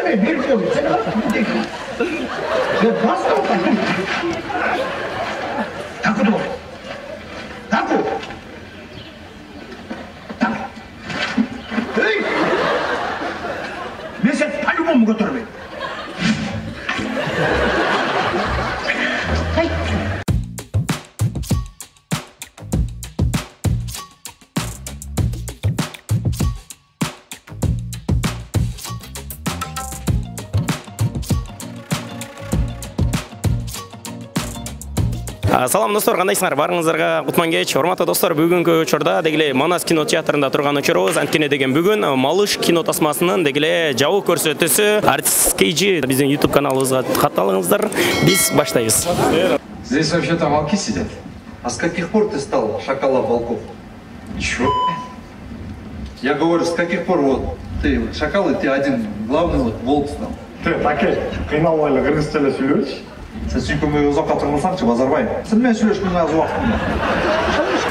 Söyleme bir diyorum. Sen bas kalkan. Taku dur. Taku. Taku. Hey. Ben sen по-любому götürme. Hay. Салам достор, кандайсыңар? Барыңыздарга кутман кеч. Урматтуу достор, бүгүнкү учурда дегеле Манас кино театрында турган учурубуз. Анткени деген бүгүн Малыш кино тасмасынын дегеле жабык көрсөтүүсү Артист KG биздин YouTube каналыбызга катталыңыздар. Биз баштайбыз. Здесь вообще-то волки сидят. А с каких пор ты стал шакала волков? Чё? Я говорю, с каких пор вот ты шакал, и ты один главный вот волк стал? Ты такой кыйналбай эле кыргыз тилинде сүйлөбүчү. Sen suykumluğu uzakta тұрмасаңшы, базарбай. Sen мен сөйлешкенге аз уақытымда.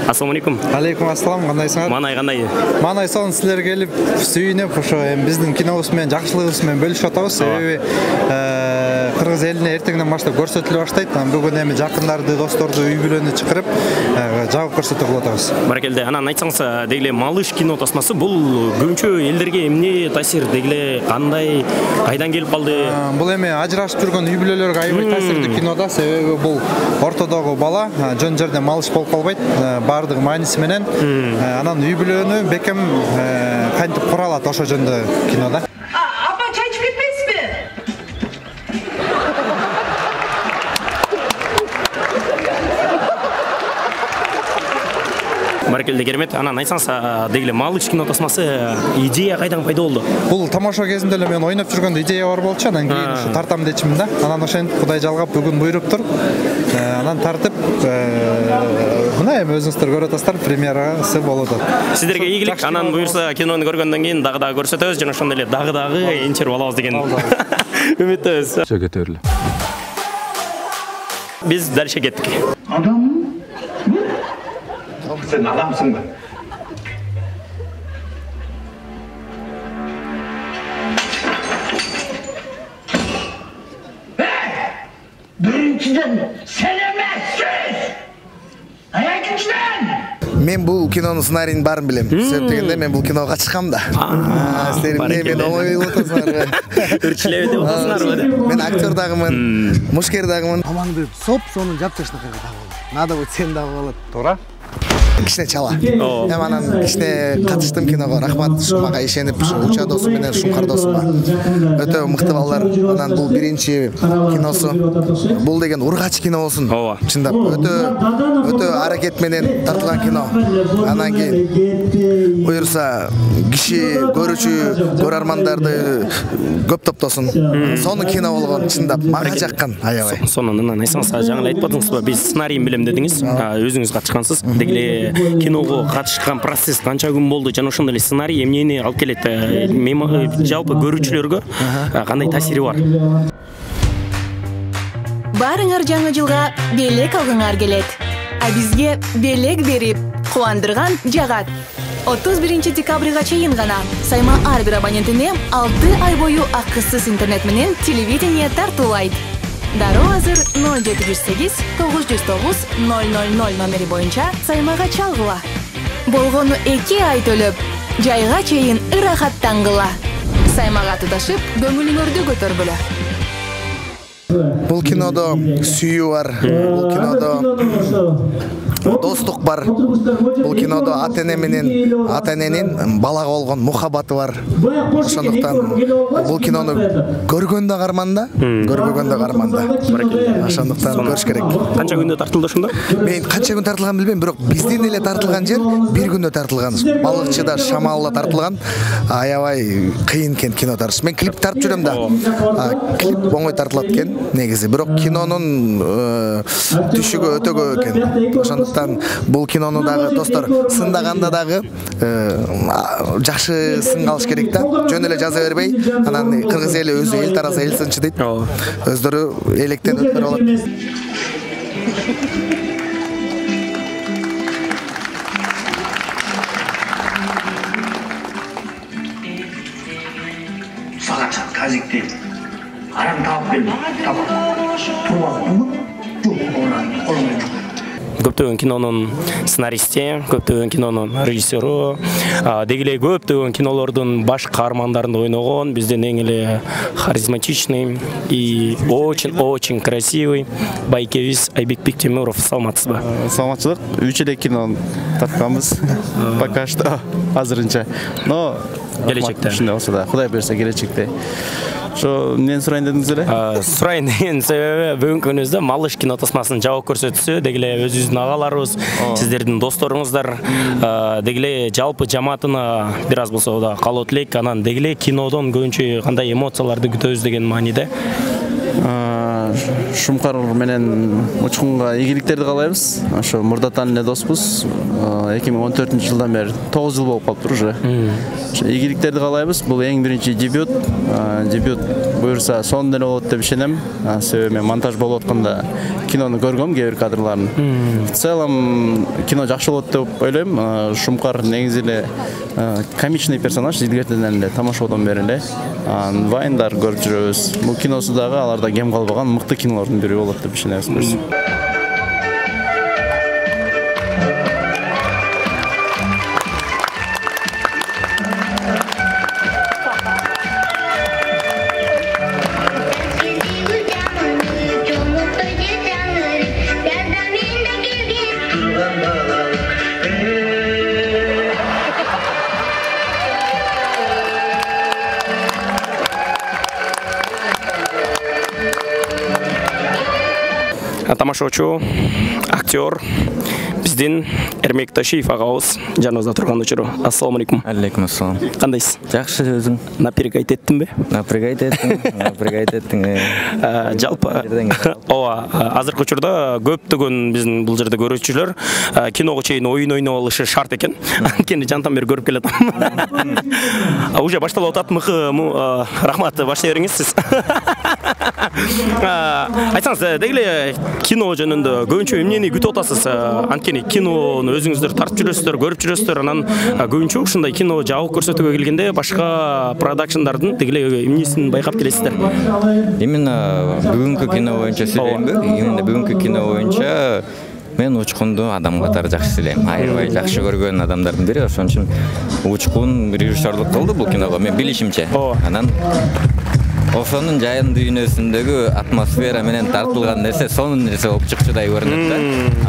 Ассаламу алейкум. Алейкум ассалам, кандайсыңар? Манай кандай? Манай сонун силер келип сүйүнүп, ошо биздин кинобуз менен жакшылыгыбыз менен бөлүшүп атабыз. Себеби кыргыз элине эртеңден баштап көрсөтүлө баштайт. Бүгүн эми жакындарды, досторду үй бүлөнү чакырып, жабык көрсөтүү кылып атабыз. Баракелде. Анан айтсаңыз, дегеле Малыш кино тасмасы бул көбүнчө элдерге эмне таасир, дегеле кандай, кайдан келип калды? Бул эми ажырашып жүргөн үй бүлөлөргө аябай таасирдүү кинода. Себеби бул ортодогу бала жөн жерден малыш болуп калбайт. Бардыгы мааниси менен анан үй бүлөнү бекем кантип кура алат ошо жөнүндө кинода. Апа, чай ичип кетпейсизби? Баракелде, керемет. Анан айтсаңыз, дегеле Малыш кино тасмасы идея кайдан пайда болду? Бул тамаша кезинде эле мен ойноп жүргөндө идея бар болчу. Анан кийин ушу тартам дечимин да. Анан ошентип Кудай жалгап бүгүн буйруптур. Анан тартып мына эми өзүңүздөр көрүп атасыздар, премьерасы болуп атат. Сиздерге ийгилик. Анан буюрса кинону көргөндөн кийин дагы көрсөтөбүз жана ошондой эле дагы энчирип алабыз деген үмүттөбүз. Жөкө төрүлө. Биз дальше кеттик. Adam. Sen adamsın mı? Birinciden sen emezsiz! Ayakinciden! Men bu kinonun ssenariyini barın bilem. Sebep degende men bu kinoga çıkam da. Sizler men oңой болуп атасыңар. Үрчилеби деп атасыңарбы? Мен актер дагымын, мушкер дагымын. Амаңды соп сонун жапчашына кыргы дагы болот. Надо будет сен дагы болот. Туура? Кичине чала. Эми анан кичине катыштым киного. Рахмат мага ишенип, уча досум менен Шуңкар досума. Өтө мыкты балдар. Анан бул биринчи киносу. Бул деген ургач кино болсун. Чындап өтө аракет менен тартылган кино. Анан кийин буюрса киши көрүүчү көрөрмандарды көп топтосун. Сонун кино болгон, чындап мага жаккан аябай. Сонун айтсаңыз, жаңы айтып атыңызбы, биз сценарийин билем дедиңиз. Өзүңүз катышкансыз. Дегеле киного катышкан процесс канча күн болду жана ошондой эле сценарий эмнени алып келет? Жалпы көрүүчүлөргө кандай таасири бар? Барыңар жаңы жылга белек алгыңар келет. А бизге белек берип, кубандырган жагат. 31 декабрга чейин гана Сайма ар бир абонентине 6 ай бою акысыз интернет менен телевидение тартуулайт. Дароо азыр 0708 909 000 номери боюнча Саймага чалгыла. Болгону 2 ай төлөп, жайга чейин ырахаттангыла. Саймага туташып, көңүлүңөрдү көтөргүлө. Бул кинодо сүйүү бар. Бул кинодо достук бар. Бул кинодо ата-эне менен ата-эненин балага болгон мухаббаты бар. Ошондуктан бул кинону көргөн да карманда, көрбөгөн да карманда. Ошондуктан көрүш керек. Канча күндө тартылды ошондо? Мен канча күн тартылган билбейм, бирок бизден эле тартылган жер бир күндө тартылган. Балыкчыда, Шамалда тартылган. Аябай кыйын экен кино тартыш. Мен клип тартып жүрөм да. Клип оңой тартылат экен негизи, бирок кинонун түшүгү өтө көп экен. Ошондуктан бул кинону дагы достор сындаганда дагы жакшы сын алыш керек да. Жөн эле жаза бербей, анан кыргыз эли өзү эл тараса эл сынчы дейт. Өздөрү электен өткөрүп алат. Sağaçan kazikti. Aram tap geldi. Tap. Tuğan mı? Yok olan olmuyor. Көптөгөн кинонун сценаристи, көптөгөн кинонун режиссеру, дегиле көптөгөн кинолордун баш каармандарында ойногон, бизден эң эле харизматичный и очень красивый байкебиз Айбек Бектемиров. Саламатсызбы? Саламатчылык. 3 эле кино тартканбыз. Пока что азырынча. Но келечекте. Ушундай болсо да, Кудай берсе келечекте. Ошо эмнени сурайын дедиңиз эле? Сурайын деген себеби бүгүнкү күнүбүздө Малыш кино тасмасынын жабык көрсөтүүсү, дегиле өзүбүздүн агаларыбыз, сиздердин досторуңуздар, дегиле жалпы жамаатына бир аз болсо да каалоо тилейк, анан дегиле кинодон көбүнчө кандай эмоцияларды күтөбүз деген мааниде. Шумкар менен Учкунга ийгиликтерди каалайбыз. Ошо мурдатан эле доспуз. 2014-жылдан бери 9 жыл болуп калыптыр уже. Ошо ийгиликтерди каалайбыз. Бул эң биринчи дебют. Дебют буюрса сонун эле болот деп ишенем. Себеби мен монтаж болуп атканда кинону көргөм, кээ бир кадрларын. В целом кино жакшы болот деп ойлойм. Шумкар негизи эле комичный персонаж, илгертеден эле тамашабоодон бери эле. Вайндар көрүп жүрөбүз. Бул киносу дагы аларда кем калбаган мыкты кинолордун бири болот деп ишенебиз. Тамашачу, актер, биздин Эрмек Ташиев агабыз жаныбызда турган учуру. Ассаламу алейкум. Алейкум ассалам. Кандайсыз? Жакшы өзүң? Напрягать эттиңби? Напрягать эттиң. Жалпы азыркы учурда көптөгөн биздин бул жерде көрүүчүлөр киного чейин оюн ойноп алышы шарт экен. Анткени жантан бери көрүп келатам. Уже башталып атат мыкы. Рахмат, баштай бериңиз сиз. Айтсаңыз, дегиле кино жөнүндө көбүнчө эмнени күтүп атасыз? Анткени кинону өзүңүздөр тартып жүрөсүздөр, көрүп жүрөсүздөр, анан көбүнчө ушундай кино жабык көрсөтүүгө келгенде башка продакшндардын дегиле эмнесин байкап келесиздер? Именно бүгүнкү кино боюнча сүйлөймбү? Именно бүгүнкү кино боюнча мен Учкунду адам катары жакшы сүйлөйм. Аябай жакшы көргөн адамдардын бири. Ошон үчүн Учкун режиссерлук кылды бул киного, мен билишимче. Анан ошонун жайын дүйнөсүндөгү атмосфера менен тартылган нерсе сонун нерсе болуп чыкчудай көрүнөт да.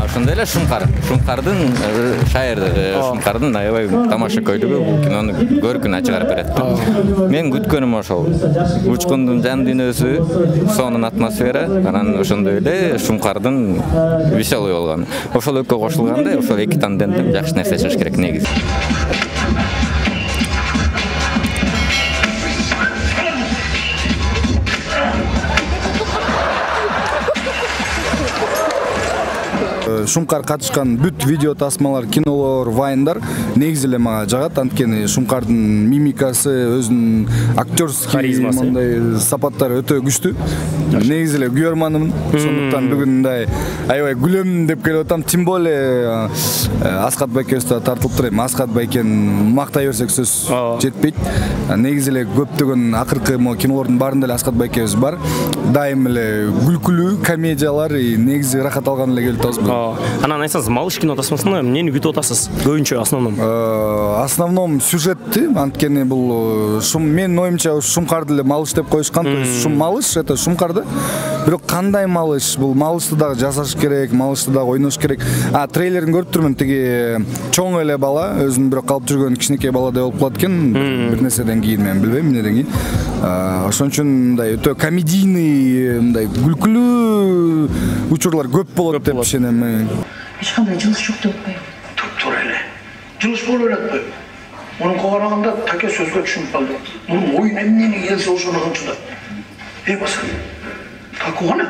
Ошондой эле Шумкардын шайырдыгы, Шумкардын аябай тамашакөйлүгү бул кинону көркүнө чыгарып берет. Мен күткөнүм ошол. Учкундун жан дүйнөсү, сонун атмосфера, анан ошондой эле Шумкардын веселый болгон. Ошол экөө кошулганда, ошол эки тандемден жакшы нерсе чыгыш керек негизи. Шумкар катышкан бүт видео тасмалар, кинолор, вайндар негизи эле мага жагат. Анткени Шумкардын мимикасы, өзүнүн актерский мындай сапаттары өтө күчтүү. Негизи эле күйөрманымын. Ошондуктан бүгүн мындай аябай күлөм деп келип атам. Тем более Аскат байкебиз да тартылып турайм. Аскат байкени мактай берсек сөз жетпейт. Негизи эле көптөгөн акыркы кинолордун баарында эле Аскат байкебиз бар. Дайым эле күлкүлүү комедиялар, негизи рахат алган эле келип атабыз. Анан айтсаңыз, Малыш кино тасмасында эмнени күтүп атасыз? Көбүнчө основном сюжетти, анткени бул мен оюмча Шумкарды эле Малыш деп коюшкан. То есть Малыш это Шумкарды. Бирок кандай Малыш? Бул Малышты дагы жасаш керек, Малышты дагы ойнош керек. Трейлерин көрүп турмун, тиги чоң эле бала, өзүнүн бирок калып жүргөн кичинекей баладай болуп калат экен. Бир нерседен кийин мен билбейм эмнеден кийин. Ошон үчүн мындай өтө комедийный, мындай күлкүлүү учурлар көп болот деп ишенем. Эч кандай жылыш жок деп атпайбы? Тура эле. Жылыш болуп эле. Мунун караганда таке сөзгө түшүнүп калды. Мунун оюн эмнени келсе ошону кылчуда. Баса. Такуана.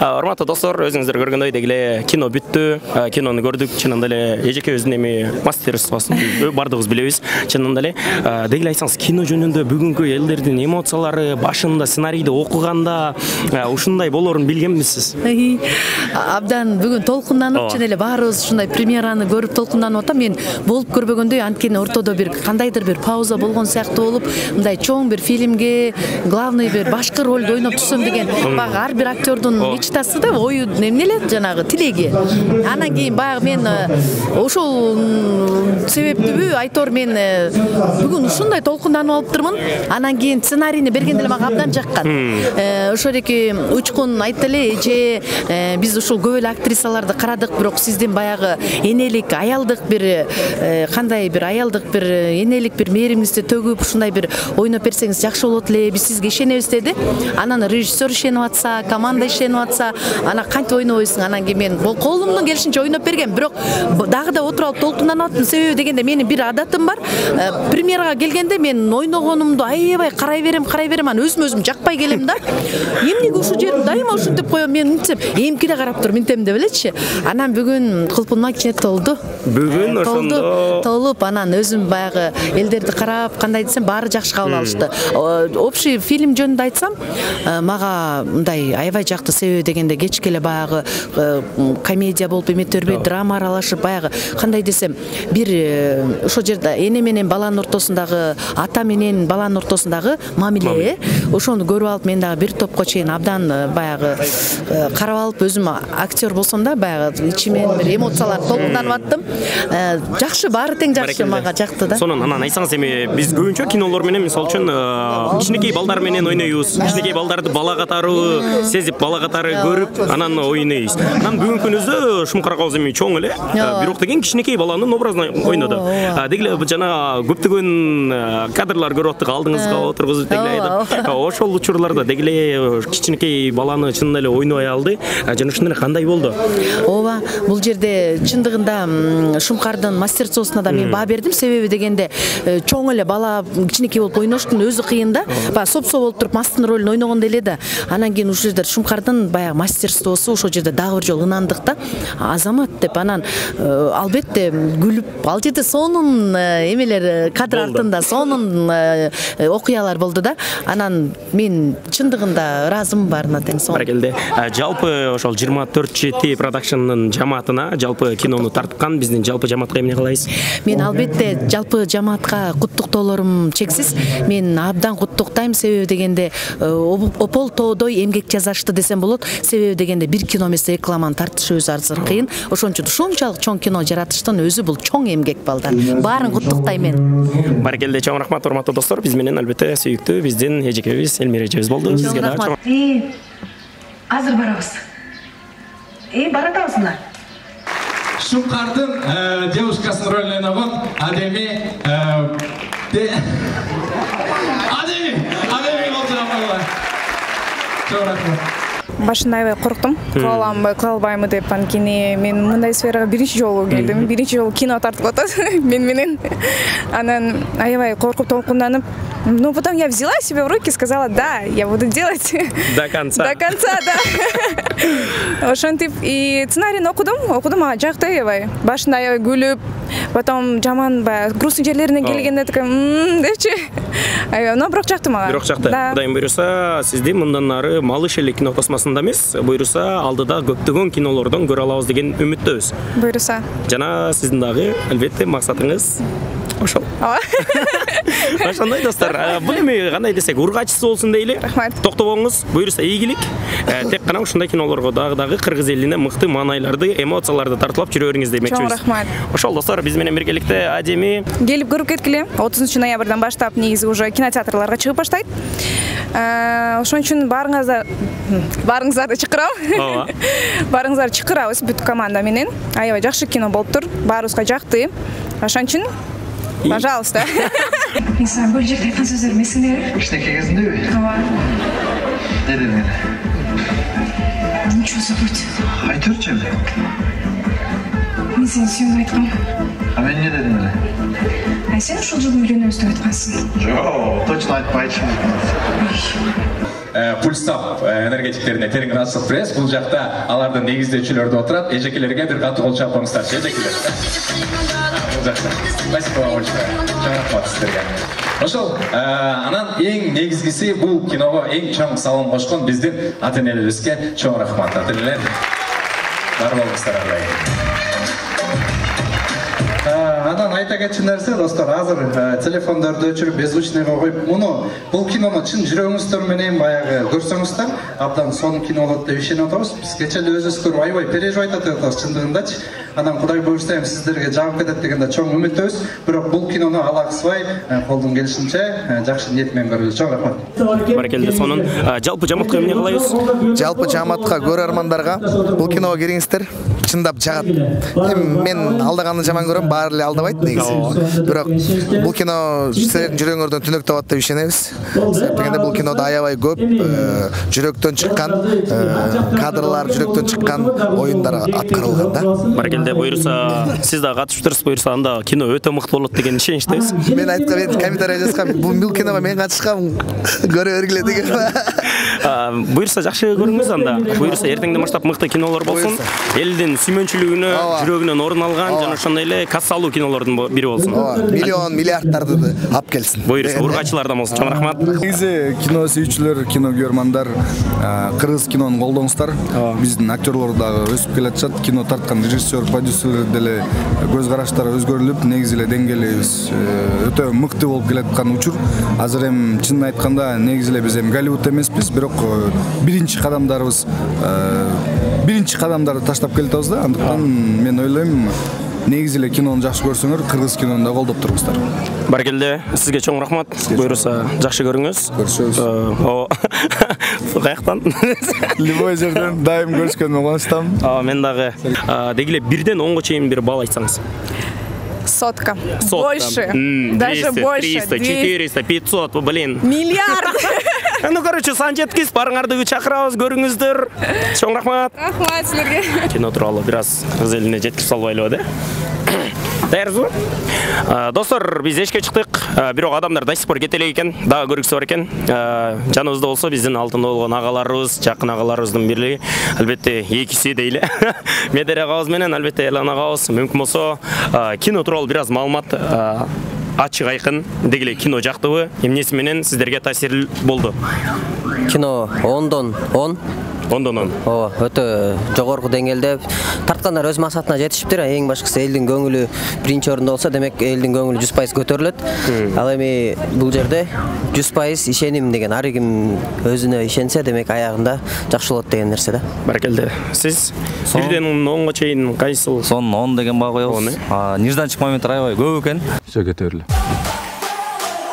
Урматтуу достор, өзүңүздөр көргөндөй дегеле кино бүттү. Кинону көрдүк. Чынында эле эжекебиздин эми мастерствосын бардыгыбыз билебиз. Чынында эле дегеле айтсаңыз, кино жөнүндө бүгүнкү элдердин эмоциялары башында сценарийди окуганда ушундай болорун билгенмисиз? Абдан бүгүн толкунданып, чын эле баарыбыз ушундай премьераны көрүп толкунданып атам. Мен болуп көрбөгөндөй, анткени ортодо бир кандайдыр бир пауза болгон сыяктуу болуп, мындай чоң бир фильмге главный бир башкы ролду ойноп түшсөм деген баягы ар бир актердун мечтасы да, ою эмне эле жанагы тилеги. Анан кийин баягы мен ошол себептүүбү айтор мен бүгүн ушундай толкунданып алыптырмын. Анан кийин сценарийни бергенде эле мага абдан жаккан. Ошол эки учкун айтты эле, эже биз ушул көп эле актрисаларды карадык, бирок сиздин баягы энелик, аялдык бир кандай бир аялдык бир энелик бир мээримиңизди төгүп ушундай бир ойноп берсеңиз жакшы болот эле, биз сизге ишенебиз деди. Анан режиссер ишенип атса, команда ишенип атса, анан кантип ойнобойсуң? Анан кийин мен колумдун келишинче ойноп берген, бирок дагы да отуруп алып толкунданып аттым. Себеби дегенде менин бир адатым бар. Премьерага келгенде мен ойногонумду аябай карай берем, анан өзүм жакпай келем да. Эмнеге ушул жерин дайыма ушинтип коем, мен мынтсем эмкиде карап туруп минтем деп элечи. Анан бүгүн кулпунма кичине толду. Бүгүн ошондо толуп, анан өзүм баягы элдерди карап, кандай десем, баары жакшы кабыл алышты. Общий фильм жөнүндө айтсам, мага мындай аябай жакты. Себеби дегенде кечке эле баягы комедия болуп эметтербей, драма аралашып, баягы кандай десем, бир ошол жерде эне менен баланын ортосундагы, ата менен баланын ортосундагы мамиле, ошону көрүп алып, мен дагы бир топко чейин абдан баягы карап алып, өзүм актер болсом да, баягы ичимен бир эмоциялар толкунданып аттым. Жакшы, баары тең жакшы, мага жакты да. Сонун, анан айтсаңыз, эми биз көбүнчө кинолор менен, мисалы үчүн, кичинекей балдар менен ойнойбуз. Кичинекей балдарды бала катары сезип, бала катары көрүп, анан ойнойбуз. Анан бүгүнкү күнүбүздө Шумкаракабыз эми чоң эле, бирок деген кичинекей баланын образын ойноду. Дегеле жана көптөгөн кадрлар көрүп аттык, алдыңызга отургузуп дегеле айтып, ошол учурларда дегеле кичинекей баланы чын эле ойной алды. Жана ушундай кандай болду? Ооба, бул жерде чындыгында Шумкардын мастерствосуна да мен баа бердим. Себеби дегенде чоң эле бала кичинекей болуп ойноштун өзү кыйын да. Баягы сопсо болуп туруп мастын ролун ойногондой эле да. Анан кийин ушул жерде Шумкардын баягы мастерствосу ошол жерде дагы бир жолу ынандык да. Азамат деп, анан албетте күлүп, ал жерде сонун эмелер кадр артында сонун окуялар болду да. Анан мен чындыгында ыраазымын баарына тең. Баракелде. Жалпы ошол 24/7 продакшндын жамаатына, жалпы кинону тарткан биздин жалпы жамаатка эмне кылайсыз? Мен албетте жалпы жамаатка куттуктоолорум чексиз. Мен абдан куттуктайм. Себеби дегенде опол тоодой эмгек жасашты десем болот. Себеби дегенде бир кино эмес, рекламаны тартыш өзү азыр кыйын. Ошон үчүн ушунчалык чоң кино жаратыштын өзү бул чоң эмгек балдар. Баарын куттуктайм мен. Баракелде, чоң рахмат, урматтуу достор. Биз менен албетте сүйүктүү биздин эжекебиз Элмира эжебиз болду. Сизге дагы азыр барабыз. Баратабызмы? Шумкардын девушкасынын ролун ойногон Адеми болчу. Чоң рахмат. Башында аябай корктум. Кыла аламбы, кыла албаймбы деп, анткени мен мындай сферага биринчи жолу келдим. Биринчи жолу кино тартып атат мен менен. Анан аябай коркуп толкунданып, но потом я взяла себя в руки и сказала: "Да, я буду делать до конца". До конца, да. Ошентип и сценарийни окудум, мага жакты аябай. Башында аябай күлүп, потом жаман баягы грустный жерлерине келгенде такой депчи. Аябай, но бирок жакты мага. Бирок жакты. Кудайым буйруса, сизди мындан ары Малыш эле кино тосмасында эмес, буйруса алдыда көптөгөн кинолордон көрө алабыз деген үмүттөбүз. Буйруса. Жана сиздин дагы албетте максатыңыз ошол. Ошондой достор, бул эми кандай десек, ургачысы болсун дейли. Токтобоңуз, буйруса ийгилик. Тек гана ушундай кинолорго дагы кыргыз элине мыкты маанайларды, эмоцияларды тартуулап жүрө бериңиз демекчибиз. Чоң рахмат. Ошол достор, биз менен биргеликте Адеми келип көрүп кеткиле. 30 ноябрдан баштап негизи уже кинотеатрларга чыгып баштайт. Ошон үчүн баарыңыздарды чакырам. Ооба. Баарыңыздарды чакырабыз бүт команда менен. Аябай жакшы кино болуптур. Баарыбызга жакты. Ошон үчүн пожалуйста. Инсан бул жерде айткан сөздөрүм эсиңдеби? Кичинекей кезиндеби? Ооба. Не дедиң? Ничего забудь. Айтырчы. Мен сени сүйүнүп айткам. А мен не дедим эле? Сен ушул жылы үйлөнөбүз деп айткансың. Жок, точно айтпайчымын. Пульстап энергетиктерине терең ырахмат беребиз. Бул жакта алардын негиздөөчүлөрү да отурат. Эжекелерге бир катуу кол чапыңыздарчы, эжекелер. Бул жакта. Спасибо большое. Чоң рахмат сиздерге. Ошол, анан эң негизгиси бул киного эң чоң салым кошкон биздин ата-энелерибизге чоң рахмат. Ата-энелер бар болуңуздар ар дайым. Анан айта кетчү нерсе, достор, азыр телефондорду өчүрүп, беззвучныйга коюп, муну бул кинону чын жүрөгүңүздөр менен баягы көрсөңүздөр, абдан сонун кино болот деп ишенип атабыз. Биз кечээ эле өзүбүз көрүп аябай переживать этип атабыз чындыгындачы. Анан Кудай буйрса эми сиздерге жагып кетет дегенде чоң үмүттөбүз. Бирок бул кинону алаксыбай, колдун келишинче жакшы ниет менен көрөлү. Чоң рахмат. Баракелде, сонун жалпы жамаатка эмне кылабыз? Жалпы жамаатка, көрөрмандарга бул киного кириңиздер. Чындап жагат. Эми мен алдаганы жаман көрөм, баары эле алдабайт негизи. Бирок бул кино силердин жүрөгүңөрдөн түнөктөп атат деп ишенебиз. Дегенде бул кинода аябай көп жүрөктөн чыккан кадрлар, жүрөктөн чыккан оюндар аткарылган да. Баракелде, буйрса сиз да катышыптырсыз, буйрса анда кино өтө мыкты болот деген ишеничтебиз. Мен айткам, комментарийге жазгам, бул киного мен катышкам, көрө бергиле деген. Буйрса жакшы көрүңүз анда. Буйрса эртеңден баштап мыкты кинолор болсун. Элдин сүймөнчүлүгүнө, жүрөгүнөн орун алган жана ошондой эле кассалуу кинолордун бири болсун. Миллион, миллиарддарды алып келсин. Буйрса ургачылардан болсун. Чоң рахмат. Негизи кино сүйүүчүлөр, кино көрөрмандар, кыргыз кинонун колдоңуздар. Биздин актерлор дагы өсүп келатышат. Кино тарткан режиссер, продюсерлер деле көз караштары өзгөрүлүп, негизи эле деңгээлибиз өтө мыкты болуп келаткан учур. Азыр эми чынын айтканда негизи эле биз эми Голливуд эмеспиз, бирок биринчи кадамдарды таштап келатабыз да. Андыктан мен ойлойм, негизи эле кинону жакшы көрсөңөр, кыргыз кинону да колдоп туруңуздар. Баракелде, сизге чоң рахмат. Буйрса жакшы көрүңүз. Көрүшөбүз. Каяктан? Любой жерден дайым көрүшкөнүмө кубанычтамын. Мен дагы дегиле 1ден 10га чейин бир бал айтсаңыз. Сотка. Больше. Даже больше. 300, 400, 500, блин. Миллиард. Ну, короче, сан жеткиз, барыңарды чакырабыз, көрүңүздөр. Чоң рахмат. Рахмат силерге. Кино тууралуу бир аз кыз элине жеткирип салбайлыбы, да? Даярсызбы? Достор, биз эшикке чыктык. Бирок адамдар да спор кете элек экен, дагы көргүсү бар экен. Жаныбызда болсо биздин алтында болгон агаларыбыз, жакын агаларыбыздын бири, албетте экиси дейли. Медер агабыз менен албетте Элан агабыз мүмкүн болсо кино тууралуу бир аз маалымат ачык айкын дегиле кино жактыбы, эмнеси менен сиздерге таасир болду? Кино 10дон 10. 10дон 10. Ооба, өтө жогорку деңгээлде тарткандар өз максатына жетишиптир. Эң башкысы элдин көңүлү биринчи орунда болсо, демек элдин көңүлү 100% көтөрүлөт. Ал эми бул жерде 100% ишеним деген, ар ким өзүнө ишенсе, демек аягында жакшы болот деген нерсе да. Баракелде. Сиз 1ден 10га чейин кайсыл? Сон 10 деген баа коебуз. Нежданчык моменттер аябай көп экен. Все көтөрүлө.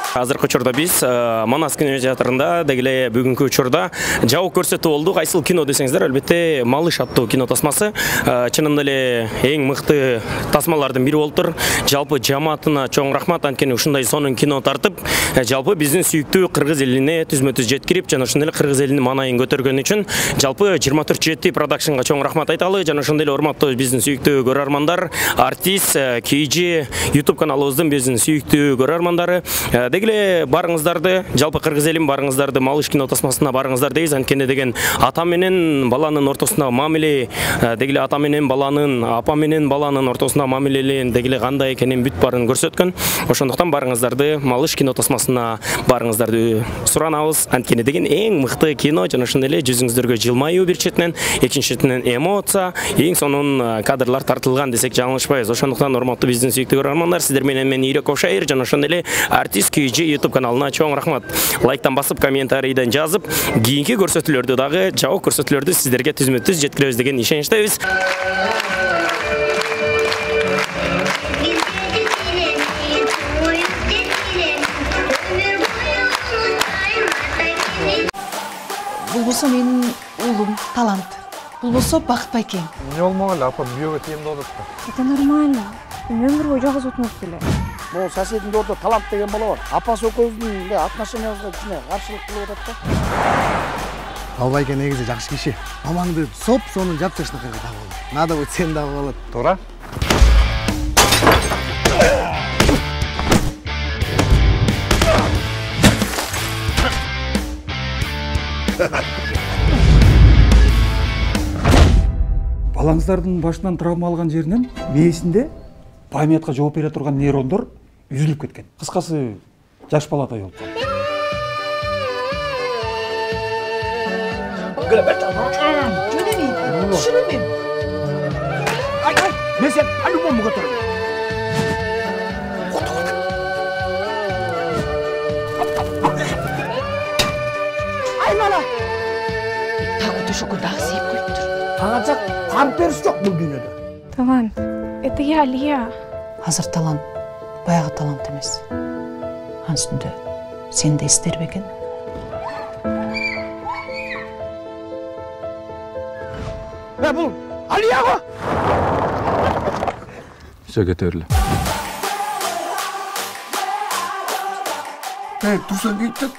Азыркы учурда биз Манас кинотеатрында дегеле бүгүнкү учурда жабык көрсөтүү болду. Кайсыл кино десеңиздер, албетте Малыш аттуу кино тасмасы. Чынында эле эң мыкты тасмалардын бири болуптур. Жалпы жамаатына чоң рахмат, анткени ушундай сонун кино тартып, жалпы биздин сүйүктүү кыргыз элине түзмө-түз жеткирип, жана ошондой эле кыргыз элинин маанайын көтөргөн үчүн жалпы 24 жети продакшнга чоң рахмат айталы. Жана ошондой эле урматтуу биздин сүйүктүү көрөрмандар, артист, KG YouTube каналыбыздын биздин сүйүктүү көрөрмандары, дегеле барыңыздарды, жалпы кыргыз элим барыңыздарды Малыш кино тасмасына барыңыздар дейбиз. Анткени деген ата менен баланын ортосундагы мамиле, дегеле ата менен баланын, апа менен баланын ортосундагы мамилелин дегеле кандай экенин бүт баарын көрсөткөн. Ошондуктан барыңыздарды Малыш кино тасмасына барыңыздарды суранабыз. Анткени деген эң мыкты кино, жана ошондой эле жүзүңүздөргө жылмаюу бир четинен, экинчи четинен эмоция, эң сонун кадрлар тартылган десек жаңылышпайбыз. Ошондуктан урматтуу биздин сүйүктүү көрөрмандар, сиздер менен мен Ирек Ошайыр жана ошондой эле артист KG YouTube каналына чоң рахмат. Лайктан басып, комментарийден жазып, кийинки көрсөтүүлөрдү дагы, жабык көрсөтүүлөрдү сиздерге түзмө-түз жеткиребиз деген ишеничтебиз. Бул болсо менин уулум, талант. Бул болсо Бакыт Байкең. Эмне болмок эле, апа, бүйөгө тийимдүү болот да. Это нормально. Өмүр бою жалгыз отмок эле. Бул соседиң ордо талант деген бала бар. Апасы экөөбүздүн эле отношениябызга кичине каршылык кылып атат да. Ал Байке негизи жакшы киши. Мамаңды соп сонун жапчашныкына дагы болот. Надо быть сен дагы болот. Туура. Балаңыздардын башынан травма алган жеринен мээсинде памятка жооп бере турган нейрондор үзүлүп кеткен. Кыскасы жаш баладай болуп калды. Düşüremeyim. Ay, ben sen alübom mu götürürüm? Ay bana. Tağı düşükü daha seyip koyuptur. Tanacak pampers yok bu dünyada. Талант. Это я, Лия. Hazır талант, баяғы талант емес. Ан үстінде сен де істер бекен. Ne bu? Aliye mi? Sekreterli. Ne, dursan gittin.